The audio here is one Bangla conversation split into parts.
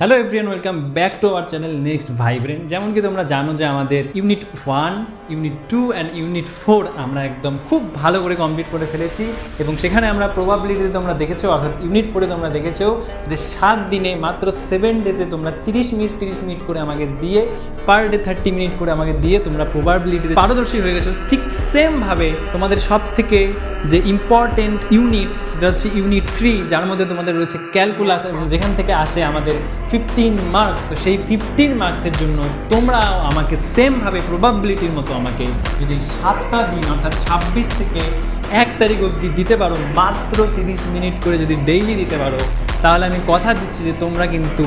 Hello everyone, welcome back to our channel next vibrant. যেমন কি তোমরা জানো যে আমাদের ইউনিট 1, ইউনিট 2 অ্যান্ড ইউনিট 4 আমরা একদম খুব ভালো করে কমপ্লিট করে ফেলেছি এবং সেখানে আমরা প্রবাবিলিটিতে তোমরা দেখেছো, অর্থাৎ ইউনিট 4-এ তোমরা দেখেছো যে 7 দিনে মাত্র 7 ডেজে তোমরা 30 মিনিট করে আমাকে দিয়ে পার ডে 30 মিনিট করে আমাকে দিয়ে তোমরা প্রবাবিলিটিতে পারদর্শী হয়ে গেছো। ঠিক সেমভাবে তোমাদের সব থেকে যে ইম্পর্টেন্ট ইউনিট সেটা হচ্ছে ইউনিট 3, যার মধ্যে তোমাদের রয়েছে ক্যালকুলাস এবং যেখান থেকে আসে আমাদের 15 মার্কস। তো সেই 15 মার্কসের জন্য তোমরাও আমাকে সেমভাবে প্রবাবিলিটির মতো আমাকে যদি 7টা দিন অর্থাৎ 26 থেকে 1 তারিখ অবধি দিতে পারো, মাত্র 30 মিনিট করে যদি ডেইলি দিতে পারো, তাহলে আমি কথা দিচ্ছি যে তোমরা কিন্তু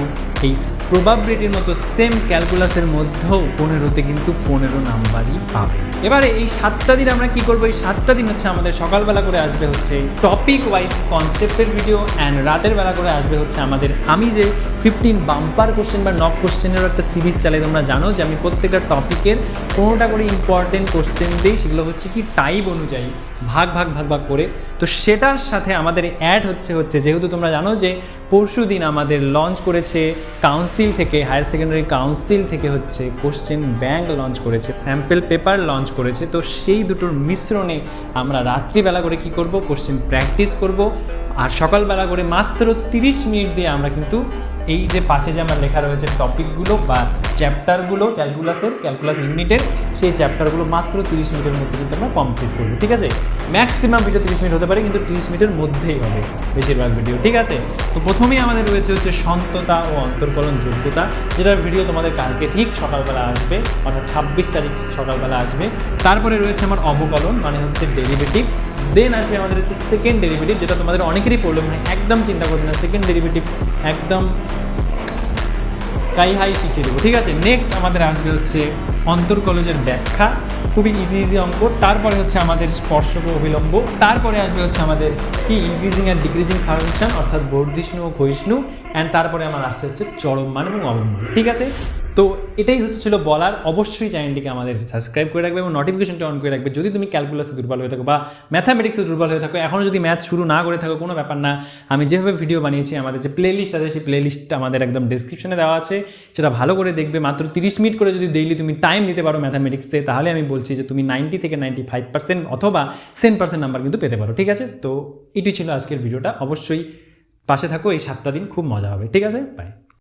এই প্রবাবিলিটির মতো সেম ক্যালকুলাসের মধ্যেও 15তে কিন্তু 15 নাম্বারই পাবে। এবারে এই 7টা দিন আমরা কি করবো? এই 7টা দিন হচ্ছে আমাদের সকালবেলা করে আসবে হচ্ছে টপিক ওয়াইজ কনসেপ্টের ভিডিও, অ্যান্ড রাতের বেলা করে আসবে হচ্ছে আমাদের আমি যে 15 বাম্পার কোশ্চেন বা নক কোশ্চেনেরও একটা সিরিজ চালাই। তোমরা জানো যে আমি প্রত্যেকটা টপিকের 15টা করে ইম্পর্টেন্ট কোশ্চেন দিই, সেগুলো হচ্ছে কি টাইপ অনুযায়ী ভাগ করে। তো সেটার সাথে আমাদের অ্যাড হচ্ছে যেহেতু তোমরা জানো যে পরশু দিন আমাদের লঞ্চ করেছে কাউন্সিল থেকে, হায়ার সেকেন্ডারি কাউন্সিল থেকে হচ্ছে কোশ্চেন ব্যাংক লঞ্চ করেছে, স্যাম্পল পেপার লঞ্চ করেছে। তো সেই দুটোর মিশ্রণে আমরা রাত্রিবেলা করে কি করব? কোশ্চেন প্র্যাকটিস করব, আর সকালবেলা করে মাত্র 30 মিনিট দিয়ে আমরা কিন্তু এই যে পাশে যে আমার লেখা রয়েছে টপিকগুলো বা চ্যাপ্টারগুলো ক্যালকুলাস ইউনিটের, সেই চ্যাপ্টারগুলো মাত্র 30 মিনিটের মধ্যে কিন্তু আমরা কমপ্লিট করবো। ঠিক আছে? ম্যাক্সিমাম ভিডিও 30 মিনিট হতে পারে, কিন্তু 30 মিনিটের মধ্যেই হবে বেশিরভাগ ভিডিও। ঠিক আছে? তো প্রথমেই আমাদের রয়েছে হচ্ছে সন্ততা ও অন্তর্কলন যোগ্যতা, যেটার ভিডিও তোমাদের কালকে ঠিক সকালবেলা আসবে, অর্থাৎ 26 তারিখ সকালবেলা আসবে। তারপরে রয়েছে আমার অবকলন, মানে হচ্ছে ডেরিভেটিভ। দেন আসবে আমাদের হচ্ছে সেকেন্ড ডেরিভেটিভ, যেটা তোমাদের অনেকেরই প্রবলেম হয়, একদম চিন্তা করবে না, সেকেন্ড ডেরিভেটিভ একদম স্কাই হাই শিখিয়ে দেবো। ঠিক আছে? নেক্সট আমাদের আসবে হচ্ছে অন্তর্কলজের ব্যাখ্যা, খুবই ইজি অঙ্ক। তারপরে হচ্ছে আমাদের স্পর্শক ও অবিলম্ব। তারপরে আসবে হচ্ছে আমাদের কি ইনক্রিজিং অ্যান্ড ডিক্রিজিং ফাংশন, অর্থাৎ বর্ধিষ্ণু ও ক্ষয়িষ্ণু। অ্যান্ড তারপরে আমার আসছে হচ্ছে চরম মান এবং অবমান। ঠিক আছে? তো এটাই ছিল বলার। অবশ্যই চ্যানেলটিকে আমাদের সাবস্ক্রাইব করে রাখবে এবং নোটিফিকেশনটা অন করে রাখবে। যদি তুমি ক্যালকুলাসে দুর্বল হয়ে থাকো বা ম্যাথামেটিক্সে দুর্বল হয়ে থাকো, এখনও যদি ম্যাথ শুরু না করে থাকো, কোনো ব্যাপার না। আমি যেভাবে ভিডিও বানিয়েছি, আমাদের যে প্লেলিস্ট আছে, সেই প্লেলিস্টটা আমাদের একদম ডেসক্রিপশনে দেওয়া আছে, সেটা ভালো করে দেখবে। মাত্র 30 মিনিট করে যদি ডেইলি তুমি টাইম দিতে পারো ম্যাথামেটিক্সে, তাহলে আমি বলছি যে তুমি 90 থেকে 95% অথবা 10% নাম্বার কিন্তু পেতে পারো। ঠিক আছে? তো এটি ছিল আজকের ভিডিওটা। অবশ্যই পাশে থাকো, এই 7টা দিন খুব মজা হবে। ঠিক আছে? বাই।